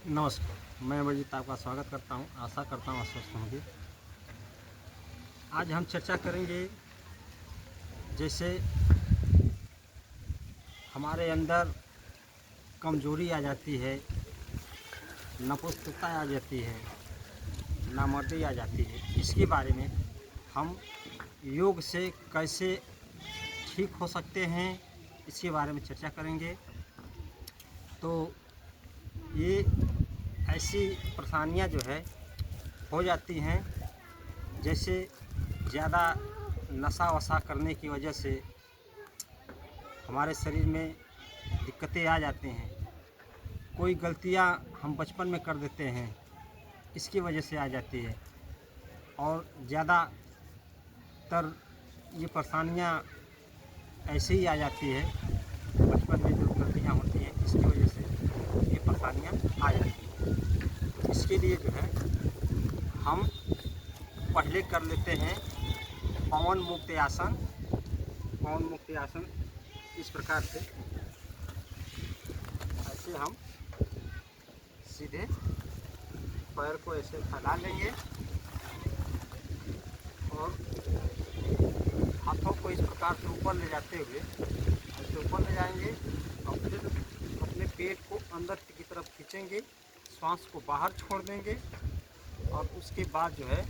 नमस्कार, मैं अमरजीत आपका स्वागत करता हूं। आशा करता हूं स्वस्थ होंगे। आज हम चर्चा करेंगे जैसे हमारे अंदर कमजोरी आ जाती है, नपुंसकता आ जाती है, नामर्दी आ जाती है। इसके बारे में हम योग से कैसे ठीक हो सकते हैं, इसके बारे में चर्चा करेंगे। तो ये ऐसी परेशानियां जो है हो जाती हैं, जैसे ज़्यादा नशा वशा करने की वजह से हमारे शरीर में दिक्कतें आ जाती हैं। कोई गलतियां हम बचपन में कर देते हैं, इसकी वजह से आ जाती है। और ज़्यादातर ये परेशानियां ऐसे ही आ जाती है, बचपन में जो गलतियां होती हैं इसकी वजह से ये परेशानियां आ जाती हैं। इसके लिए जो है हम पहले कर लेते हैं पवन मुक्त आसन। पवन मुक्त आसन इस प्रकार से ऐसे हम सीधे पैर को ऐसे फैला लेंगे और हाथों को इस प्रकार से ऊपर ले जाते हुए ऐसे ऊपर ले जाएंगे और फिर अपने पेट को अंदर की तरफ खींचेंगे, श्वास को बाहर छोड़ देंगे और उसके बाद जो है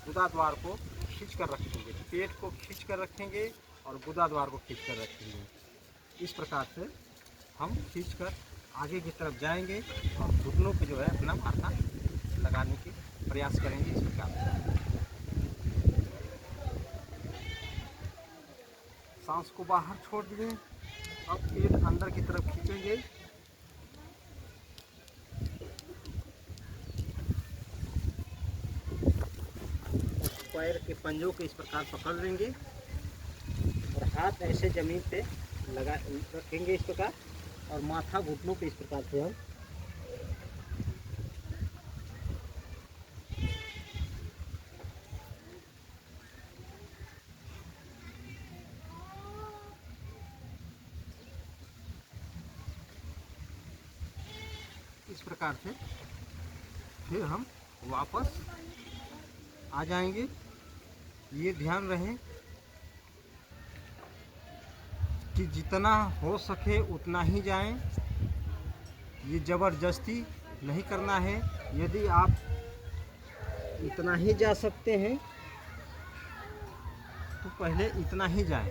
गुदा द्वार को खींच कर रखेंगे। पेट को खींच कर रखेंगे और गुदा द्वार को खींच कर रखेंगे। इस प्रकार से हम खींच कर आगे की तरफ जाएंगे और घुटनों पे जो है अपना माथा लगाने की प्रयास करेंगे। इस प्रकार से सांस को बाहर छोड़ दिए और पेट अंदर की तरफ खींचेंगे। पैर के पंजों को इस प्रकार पकड़ लेंगे और हाथ ऐसे जमीन पे लगा रखेंगे इस प्रकार, और माथा घुटनों पे इस प्रकार से हम इस प्रकार से फिर हम वापस आ जाएंगे। ये ध्यान रहे कि जितना हो सके उतना ही जाएं। ये ज़बरदस्ती नहीं करना है। यदि आप इतना ही जा सकते हैं तो पहले इतना ही जाएं।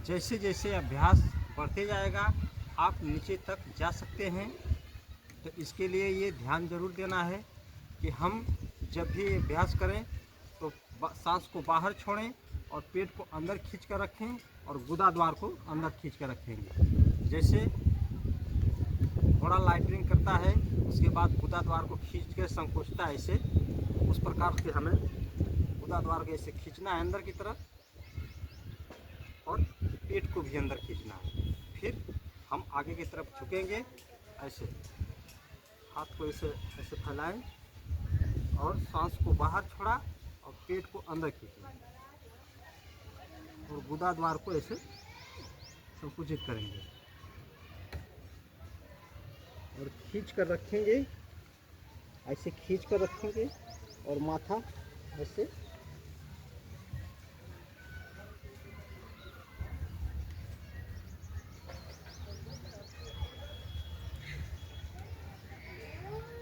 जैसे जैसे अभ्यास बढ़ते जाएगा आप नीचे तक जा सकते हैं। तो इसके लिए ये ध्यान जरूर देना है कि हम जब भी अभ्यास करें तो सांस को बाहर छोड़ें और पेट को अंदर खींच कर रखें और गुदा द्वार को अंदर खींच कर रखेंगे। जैसे घोड़ा लाइटरिंग करता है, उसके बाद गुदा द्वार को खींच कर संकोचता है, ऐसे उस प्रकार से हमें गुदा द्वार को ऐसे खींचना है अंदर की तरफ और पेट को भी अंदर खींचना है। फिर हम आगे की तरफ झुकेंगे, ऐसे हाथ को ऐसे ऐसे फैलाएं और सांस को बाहर छोड़ा और पेट को अंदर खींचें और गुदा द्वार को ऐसे संकुचित करेंगे और खींच कर रखेंगे। ऐसे खींच कर रखेंगे और माथा ऐसे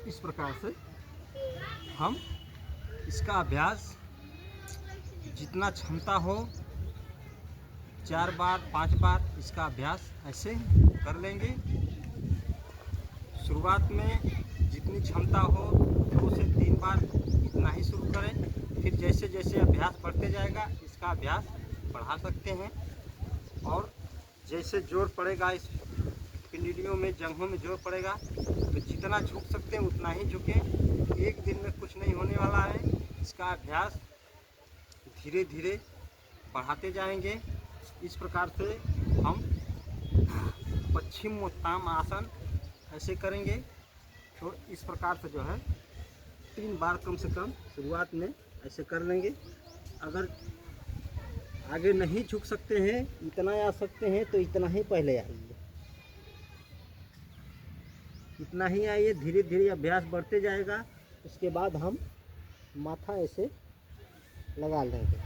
इस प्रकार से हम इसका अभ्यास जितना क्षमता हो 4 बार 5 बार इसका अभ्यास ऐसे कर लेंगे। शुरुआत में जितनी क्षमता हो 2 से 3 बार इतना ही शुरू करें। फिर जैसे जैसे अभ्यास बढ़ते जाएगा इसका अभ्यास बढ़ा सकते हैं और जैसे जोर पड़ेगा इस पिंडलियों में, जंघों में जोर पड़ेगा तो जितना झुक सकते हैं उतना ही झुकें। एक दिन में कुछ नहीं होने वाला है। इसका अभ्यास धीरे धीरे बढ़ाते जाएंगे। इस प्रकार से हम पश्चिमोत्तान आसन ऐसे करेंगे। तो इस प्रकार से जो है 3 बार कम से कम शुरुआत में ऐसे कर लेंगे। अगर आगे नहीं झुक सकते हैं, इतना आ सकते हैं तो इतना ही पहले आइए। इतना ही आइए, धीरे धीरे अभ्यास बढ़ते जाएगा। उसके बाद हम माथा ऐसे लगा लेंगे।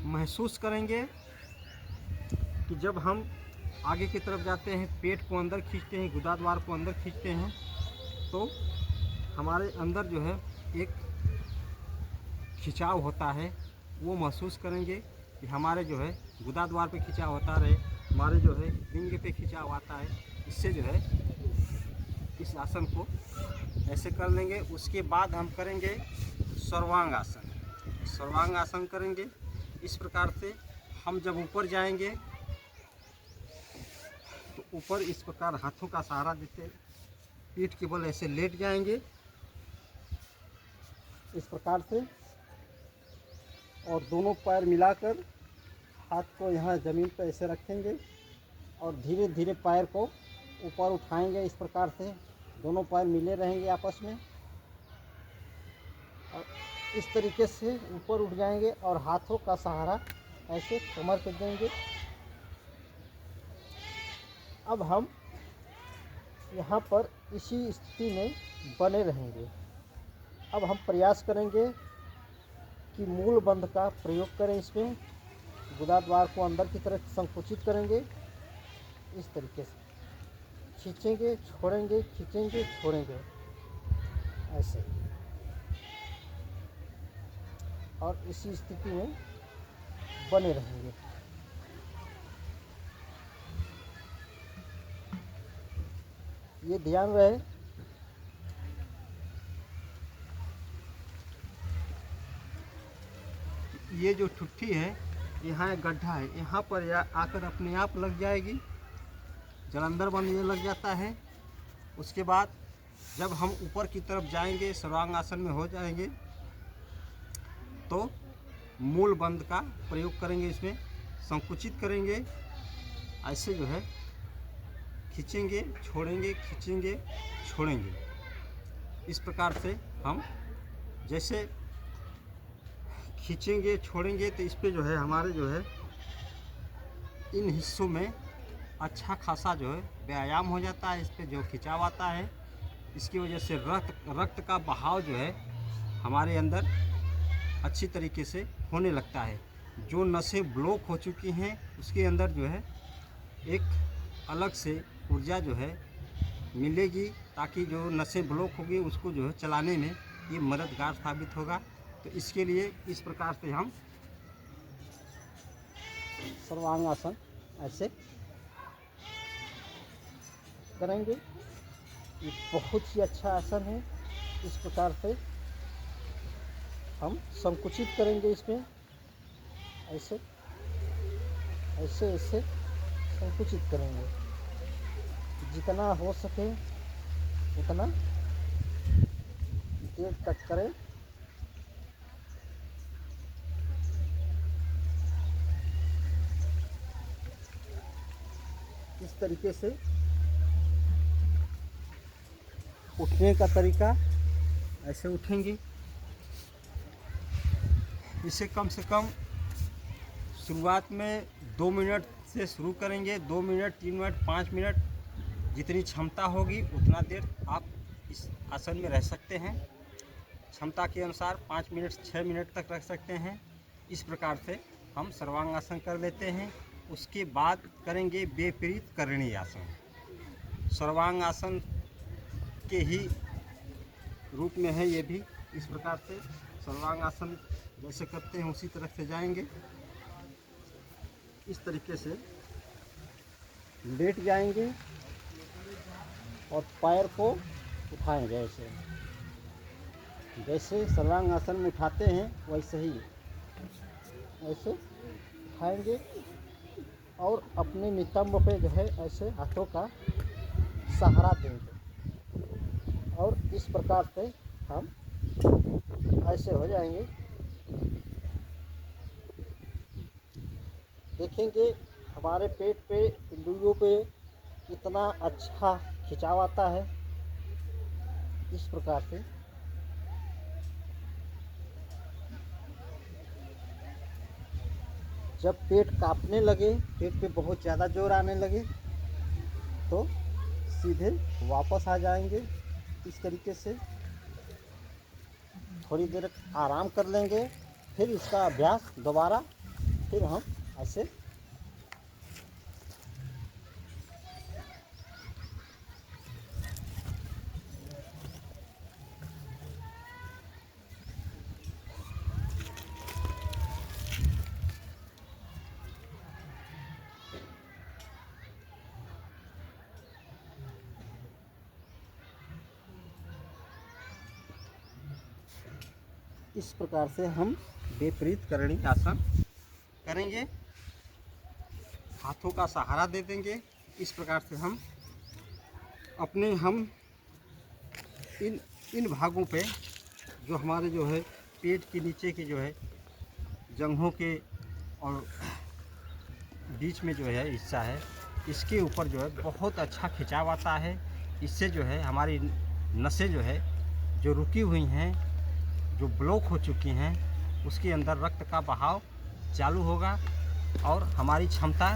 महसूस करेंगे कि जब हम आगे की तरफ जाते हैं, पेट को अंदर खींचते हैं, गुदाद्वार को अंदर खींचते हैं, तो हमारे अंदर जो है एक खिंचाव होता है। वो महसूस करेंगे कि हमारे जो है गुदाद्वार पे खिंचाव होता रहे, हमारे जो है लिंग पे खिंचाव आता है। इससे जो है इस आसन को ऐसे कर लेंगे। उसके बाद हम करेंगे सर्वांग आसन। सर्वांग आसन करेंगे इस प्रकार से। हम जब ऊपर जाएंगे तो ऊपर इस प्रकार हाथों का सहारा देते पीठ के बल ऐसे लेट जाएंगे इस प्रकार से, और दोनों पैर मिलाकर हाथ को यहाँ ज़मीन पर ऐसे रखेंगे और धीरे धीरे पैर को ऊपर उठाएंगे इस प्रकार से। दोनों पैर मिले रहेंगे आपस में और इस तरीके से ऊपर उठ जाएंगे और हाथों का सहारा ऐसे कमर पे देंगे। अब हम यहाँ पर इसी स्थिति में बने रहेंगे। अब हम प्रयास करेंगे कि मूल बंध का प्रयोग करें। इसमें गुदाद्वार को अंदर की तरफ संकुचित करेंगे इस तरीके से, खींचेंगे छोड़ेंगे, खींचेंगे छोड़ेंगे ऐसे, और इसी स्थिति में बने रहेंगे। ये ध्यान रहे ये जो ठुट्ठी है, यहाँ एक गड्ढा है, यहाँ पर आकर अपने आप लग जाएगी। जलंधर बंद ये लग जाता है। उसके बाद जब हम ऊपर की तरफ जाएंगे, सर्वांग आसन में हो जाएंगे, तो मूल बंद का प्रयोग करेंगे। इसमें संकुचित करेंगे, ऐसे जो है खींचेंगे छोड़ेंगे, खींचेंगे छोड़ेंगे। इस प्रकार से हम जैसे खींचेंगे छोड़ेंगे तो इस पे जो है हमारे जो है इन हिस्सों में अच्छा खासा जो है व्यायाम हो जाता है। इस पे जो खिंचाव आता है, इसकी वजह से रक्त का बहाव जो है हमारे अंदर अच्छी तरीके से होने लगता है। जो नसें ब्लॉक हो चुकी हैं उसके अंदर जो है एक अलग से ऊर्जा जो है मिलेगी, ताकि जो नसें ब्लॉक होगी उसको जो है चलाने में ये मददगार साबित होगा। तो इसके लिए इस प्रकार से हम सर्वांग आसन ऐसे करेंगे। ये बहुत ही अच्छा आसन है। इस प्रकार से हम संकुचित करेंगे इसमें, ऐसे ऐसे ऐसे संकुचित करेंगे। जितना हो सके उतना देर तक करें। इस तरीके से उठने का तरीका, ऐसे उठेंगे। इसे कम से कम शुरुआत में 2 मिनट से शुरू करेंगे। 2 मिनट, 3 मिनट, 5 मिनट, जितनी क्षमता होगी उतना देर आप इस आसन में रह सकते हैं। क्षमता के अनुसार 5 मिनट, 6 मिनट तक रख सकते हैं। इस प्रकार से हम सर्वांग आसन कर लेते हैं। उसके बाद करेंगे विपरीत करणीय आसन। सर्वांग आसन के ही रूप में है ये भी। इस प्रकार से सर्वांग आसन जैसे करते हैं उसी तरह से जाएंगे। इस तरीके से लेट जाएंगे और पैर को उठाएंगे ऐसे, जैसे सर्वांग आसन में उठाते हैं वैसे ही ऐसे उठाएंगे और अपने नितंब पे जो है ऐसे हाथों का सहारा देंगे और इस प्रकार से हम ऐसे हो जाएंगे। देखेंगे हमारे पेट पे, इंद्रियों पे इतना अच्छा खिंचाव आता है। इस प्रकार से जब पेट कांपने लगे, पेट पे बहुत ज़्यादा जोर आने लगे, तो सीधे वापस आ जाएंगे। इस तरीके से थोड़ी देर आराम कर लेंगे, फिर इसका अभ्यास दोबारा फिर हम ऐसे इस प्रकार से हम विपरीत करणी आसन करेंगे। हाथों का सहारा दे देंगे। इस प्रकार से हम इन भागों पे जो हमारे जो है पेट के नीचे के जो है जंघों के और बीच में जो है हिस्सा है, इसके ऊपर जो है बहुत अच्छा खिंचाव आता है। इससे जो है हमारी नसें जो है जो रुकी हुई हैं, जो ब्लॉक हो चुकी हैं, उसके अंदर रक्त का बहाव चालू होगा और हमारी क्षमता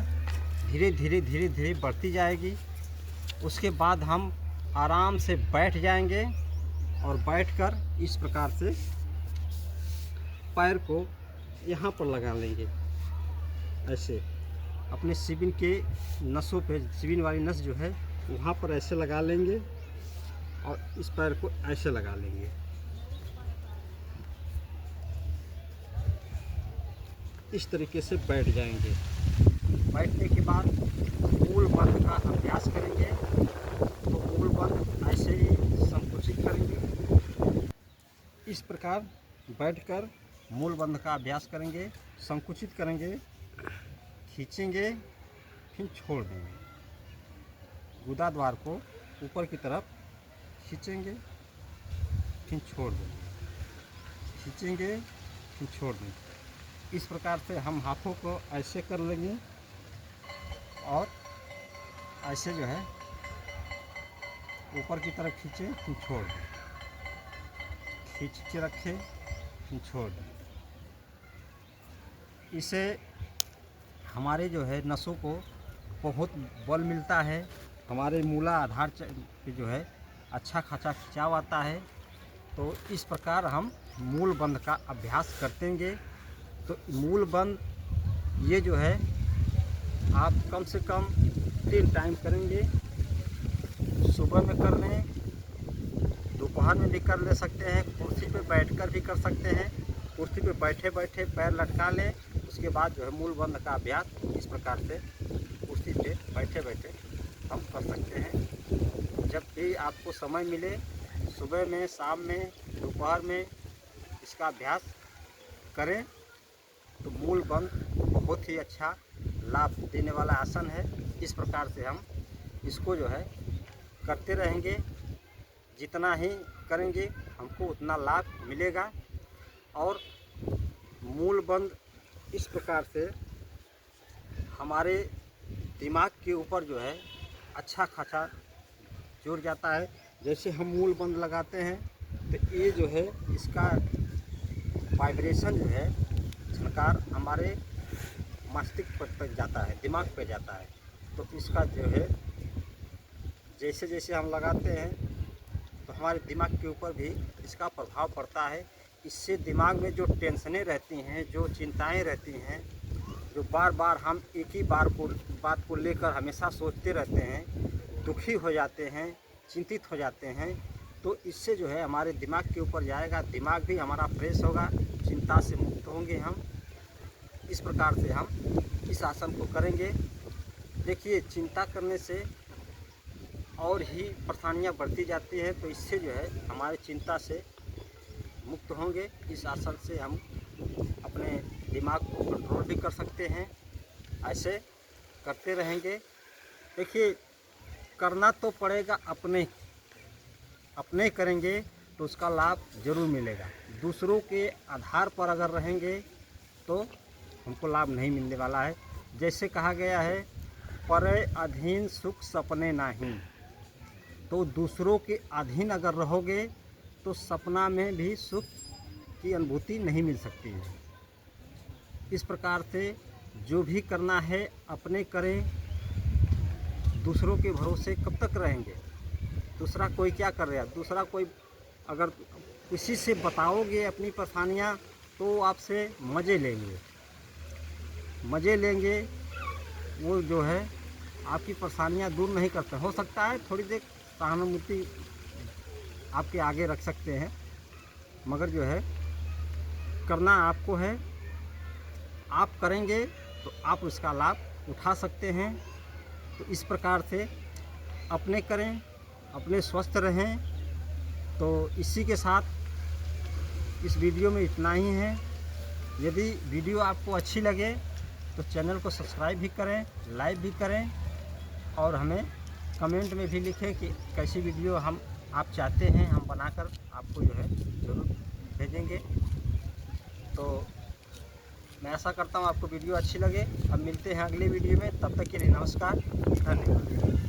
धीरे धीरे बढ़ती जाएगी। उसके बाद हम आराम से बैठ जाएंगे और बैठकर इस प्रकार से पैर को यहाँ पर लगा लेंगे। ऐसे अपने शिबिन के नसों पे, शिबिन वाली नस जो है वहाँ पर ऐसे लगा लेंगे और इस पैर को ऐसे लगा लेंगे। इस तरीके से बैठ जाएंगे। बैठने के बाद मूल बंध का अभ्यास करेंगे। तो मूल बंध ऐसे ही संकुचित करेंगे। इस प्रकार बैठकर मूल बंध का अभ्यास करेंगे, संकुचित करेंगे, खींचेंगे, फिर छोड़ देंगे। गुदा द्वार को ऊपर की तरफ खींचेंगे, फिर छोड़ देंगे, खींचेंगे, फिर छोड़ देंगे। इस प्रकार से हम हाथों को ऐसे कर लेंगे और ऐसे जो है ऊपर की तरफ खींचें, फिर छोड़ दें, खींच के रखें, फिर छोड़ दें। इससे हमारे जो है नसों को बहुत बल मिलता है। हमारे मूला आधार पे जो है अच्छा खासा खिंचाव आता है। तो इस प्रकार हम मूल बंध का अभ्यास करतेंगे। तो मूल बंध ये जो है आप कम से कम 3 टाइम करेंगे। सुबह में कर लें, दोपहर में भी कर ले सकते हैं, कुर्सी पे बैठकर भी कर सकते हैं। कुर्सी पे बैठे बैठे पैर लटका लें, उसके बाद जो है मूल बंध का अभ्यास इस प्रकार से कुर्सी पे बैठे बैठे हम कर सकते हैं। जब भी आपको समय मिले, सुबह में, शाम में, दोपहर में इसका अभ्यास करें। तो मूल बंध बहुत ही अच्छा लाभ देने वाला आसन है। इस प्रकार से हम इसको जो है करते रहेंगे। जितना ही करेंगे हमको उतना लाभ मिलेगा। और मूल बंध इस प्रकार से हमारे दिमाग के ऊपर जो है अच्छा खासा जोर जाता है। जैसे हम मूल बंध लगाते हैं तो ये जो है इसका वाइब्रेशन जो है, झनकार हमारे मस्तिष्क पर जाता है, दिमाग पे जाता है। तो इसका जो है जैसे जैसे हम लगाते हैं तो हमारे दिमाग के ऊपर भी इसका प्रभाव पड़ता है। इससे दिमाग में जो टेंशनें रहती हैं, जो चिंताएं रहती हैं, जो बार बार हम एक ही बात को लेकर हमेशा सोचते रहते हैं, दुखी हो जाते हैं, चिंतित हो जाते हैं, तो इससे जो है हमारे दिमाग के ऊपर जाएगा, दिमाग भी हमारा फ्रेश होगा, चिंता से मुक्त होंगे हम। इस प्रकार से हम इस आसन को करेंगे। देखिए, चिंता करने से और ही परेशानियां बढ़ती जाती हैं। तो इससे जो है हमारी चिंता से मुक्त होंगे। इस आसन से हम अपने दिमाग को कंट्रोल भी कर सकते हैं। ऐसे करते रहेंगे। देखिए, करना तो पड़ेगा, अपने करेंगे तो उसका लाभ ज़रूर मिलेगा। दूसरों के आधार पर अगर रहेंगे तो हमको लाभ नहीं मिलने वाला है। जैसे कहा गया है, परे अधीन सुख सपने नहीं। तो दूसरों के अधीन अगर रहोगे तो सपना में भी सुख की अनुभूति नहीं मिल सकती है। इस प्रकार से जो भी करना है अपने करें, दूसरों के भरोसे कब तक रहेंगे। दूसरा कोई क्या कर रहा है, दूसरा कोई अगर किसी से बताओगे अपनी परेशानियाँ तो आपसे मज़े लेंगे, वो जो है आपकी परेशानियाँ दूर नहीं करते। हो सकता है थोड़ी देर सहानुभूति आपके आगे रख सकते हैं, मगर जो है करना आपको है। आप करेंगे तो आप उसका लाभ उठा सकते हैं। तो इस प्रकार से अपने करें, अपने स्वस्थ रहें। तो इसी के साथ इस वीडियो में इतना ही है। यदि वीडियो आपको अच्छी लगे तो चैनल को सब्सक्राइब भी करें, लाइक भी करें और हमें कमेंट में भी लिखें कि कैसी वीडियो आप चाहते हैं, हम बनाकर आपको जो है ज़रूर भेजेंगे। तो मैं आशा करता हूँ आपको वीडियो अच्छी लगे। अब मिलते हैं अगले वीडियो में, तब तक के लिए नमस्कार, धन्यवाद।